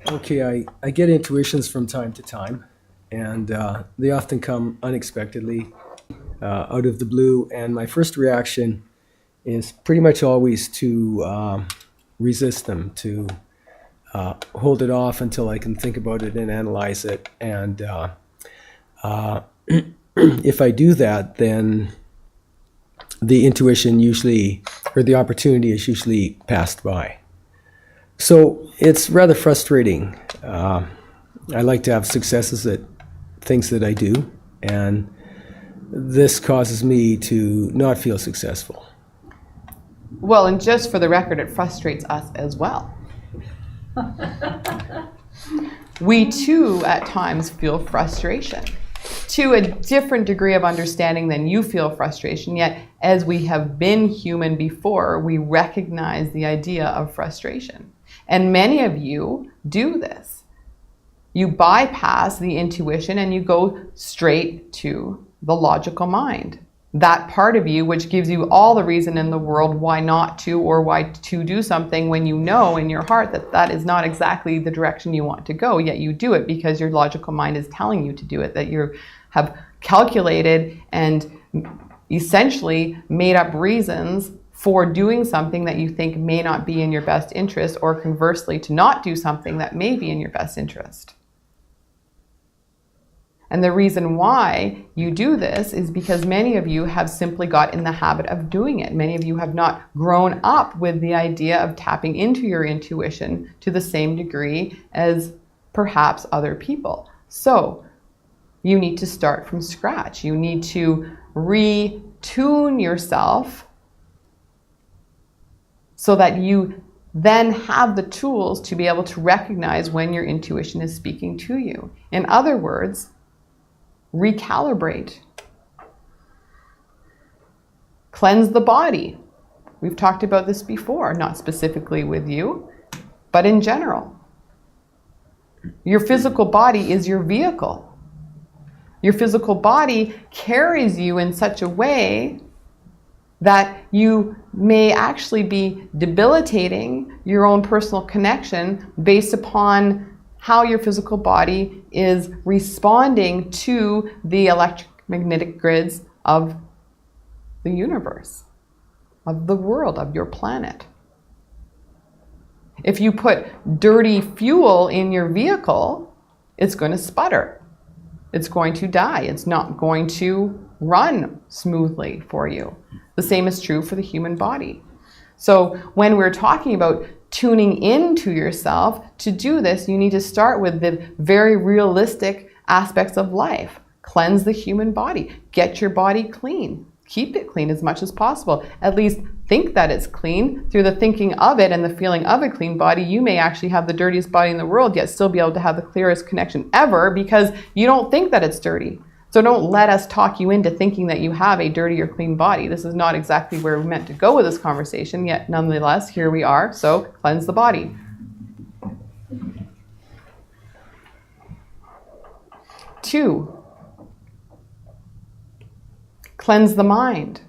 Okay, I get intuitions from time to time, and they often come unexpectedly, out of the blue. And my first reaction is pretty much always to resist them, to hold it off until I can think about it and analyze it. And if I do that, then the intuition usually, or the opportunity is usually passed by. So it's rather frustrating. I like to have successes at things that I do, and this causes me to not feel successful. Well, and just for the record, it frustrates us as well. We too, at times, feel frustration to a different degree of understanding than you feel frustration. Yet, as we have been human before, we recognize the idea of frustration. And many of you do this. You bypass the intuition and you go straight to the logical mind. That part of you which gives you all the reason in the world why not to, or why to do something, when you know in your heart that that is not exactly the direction you want to go, yet you do it because your logical mind is telling you to do it, that you have calculated and essentially made up reasons for doing something that you think may not be in your best interest, or conversely, to not do something that may be in your best interest. And the reason why you do this is because many of you have simply got in the habit of doing it. Many of you have not grown up with the idea of tapping into your intuition to the same degree as perhaps other people. So you need to start from scratch. You need to retune yourself so that you then have the tools to be able to recognize when your intuition is speaking to you. In other words, recalibrate. Cleanse the body. We've talked about this before, not specifically with you, but in general. Your physical body is your vehicle. Your physical body carries you in such a way that you may actually be debilitating your own personal connection based upon how your physical body is responding to the electromagnetic grids of the universe, of the world, of your planet. If you put dirty fuel in your vehicle, it's going to sputter. It's going to die. It's not going to run smoothly for you. The same is true for the human body. So when we're talking about tuning into yourself, to do this, you need to start with the very realistic aspects of life. Cleanse the human body. Get your body clean. Keep it clean as much as possible. At least think that it's clean. Through the thinking of it and the feeling of a clean body, you may actually have the dirtiest body in the world, yet still be able to have the clearest connection ever because you don't think that it's dirty. So don't let us talk you into thinking that you have a dirty or clean body. This is not exactly where we're meant to go with this conversation, yet nonetheless, here we are. So cleanse the body. Two, cleanse the mind.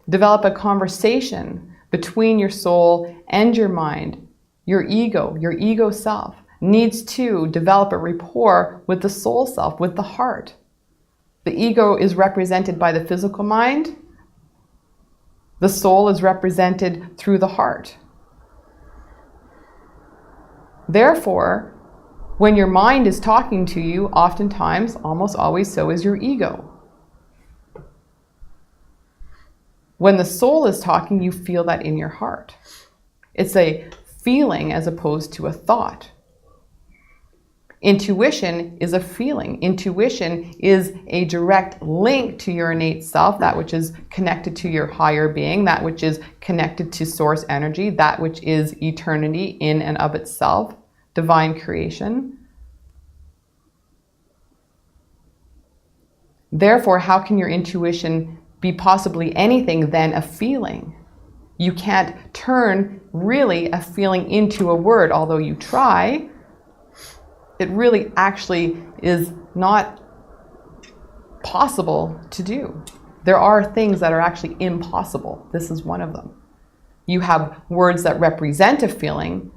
Develop a conversation between your soul and your mind. Your ego self needs to develop a rapport with the soul self, with the heart. The ego is represented by the physical mind. The soul is represented through the heart. Therefore, when your mind is talking to you, oftentimes, almost always, so is your ego. When the soul is talking, you feel that in your heart. It's a feeling as opposed to a thought. Intuition is a feeling. Intuition is a direct link to your innate self, that which is connected to your higher being, that which is connected to source energy, that which is eternity in and of itself, divine creation. Therefore, how can your intuition be possibly anything than a feeling? You can't turn really a feeling into a word, although you try. It really actually is not possible to do. There are things that are actually impossible. This is one of them. You have words that represent a feeling,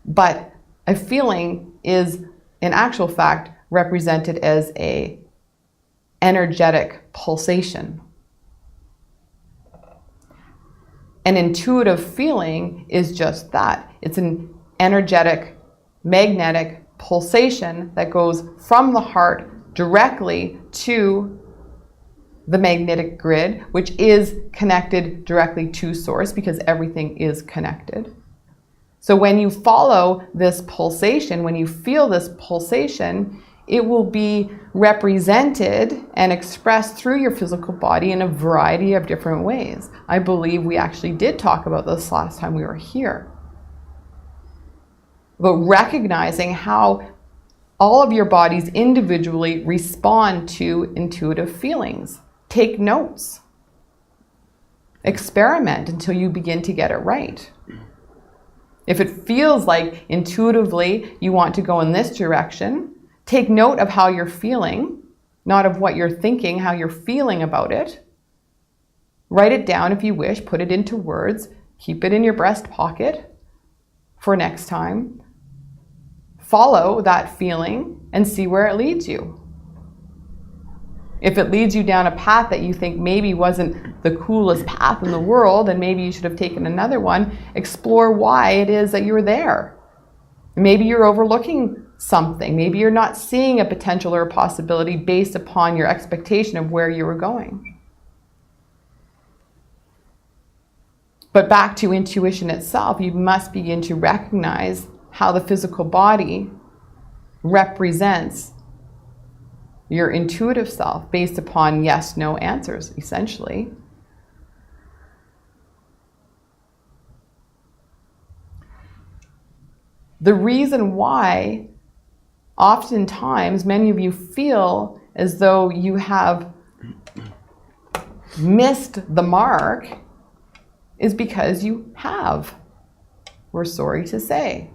But a feeling is, in actual fact, represented as a energetic pulsation. An intuitive feeling is just that. It's an energetic, magnetic pulsation that goes from the heart directly to the magnetic grid, which is connected directly to source because everything is connected. So when you follow this pulsation, when you feel this pulsation, it will be represented and expressed through your physical body in a variety of different ways. I believe we actually did talk about this last time we were here. But recognizing how all of your bodies individually respond to intuitive feelings. Take notes. Experiment until you begin to get it right. If it feels like intuitively you want to go in this direction, take note of how you're feeling, not of what you're thinking, how you're feeling about it. Write it down if you wish, put it into words, keep it in your breast pocket for next time. Follow that feeling and see where it leads you. If it leads you down a path that you think maybe wasn't the coolest path in the world and maybe you should have taken another one, explore why it is that you're there. Maybe you're overlooking something. Maybe you're not seeing a potential or a possibility based upon your expectation of where you were going. But back to intuition itself, you must begin to recognize how the physical body represents your intuitive self based upon yes, no answers, essentially. The reason why oftentimes many of you feel as though you have missed the mark is because you have. We're sorry to say.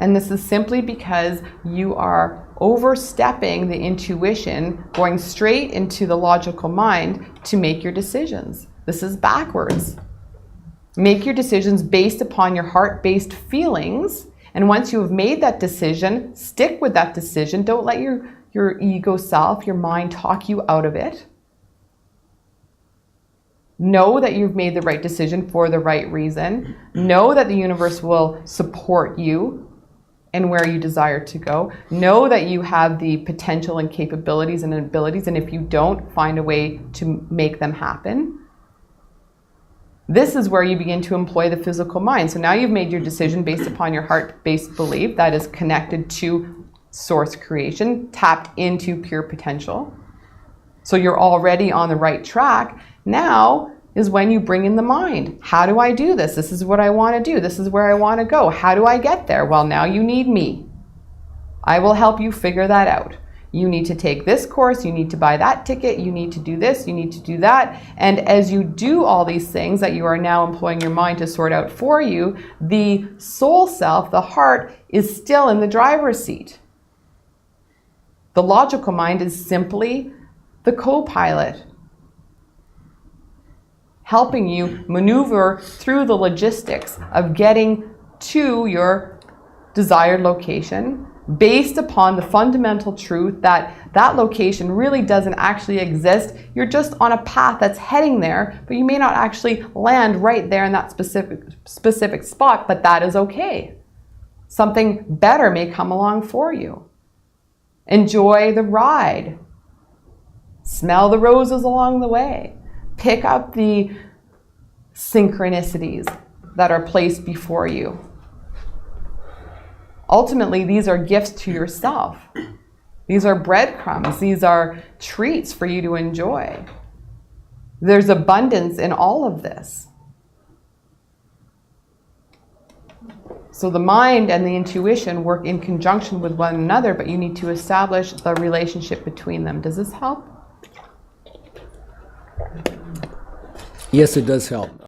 And this is simply because you are overstepping the intuition, going straight into the logical mind to make your decisions. This is backwards. Make your decisions based upon your heart-based feelings. And once you have made that decision, stick with that decision. Don't let your ego self, your mind, talk you out of it. Know that you've made the right decision for the right reason. Know that the universe will support you and where you desire to go. Know that you have the potential and capabilities and abilities, and if you don't, find a way to make them happen. This is where you begin to employ the physical mind. So now you've made your decision based upon your heart-based belief that is connected to source creation, tapped into pure potential. So you're already on the right track. Now is when you bring in the mind. How do I do this? This is what I want to do. This is where I want to go. How do I get there? Well, now you need me. I will help you figure that out. You need to take this course. You need to buy that ticket. You need to do this. You need to do that. And as you do all these things that you are now employing your mind to sort out for you, the soul self, the heart, is still in the driver's seat. The logical mind is simply the co-pilot, helping you maneuver through the logistics of getting to your desired location based upon the fundamental truth that that location really doesn't actually exist. You're just on a path that's heading there, but you may not actually land right there in that specific spot, but that is okay. Something better may come along for you. Enjoy the ride. Smell the roses along the way. Pick up the synchronicities that are placed before you. Ultimately, these are gifts to yourself. These are breadcrumbs. These are treats for you to enjoy. There's abundance in all of this. So the mind and the intuition work in conjunction with one another, but you need to establish the relationship between them. Does this help? Yes, it does help.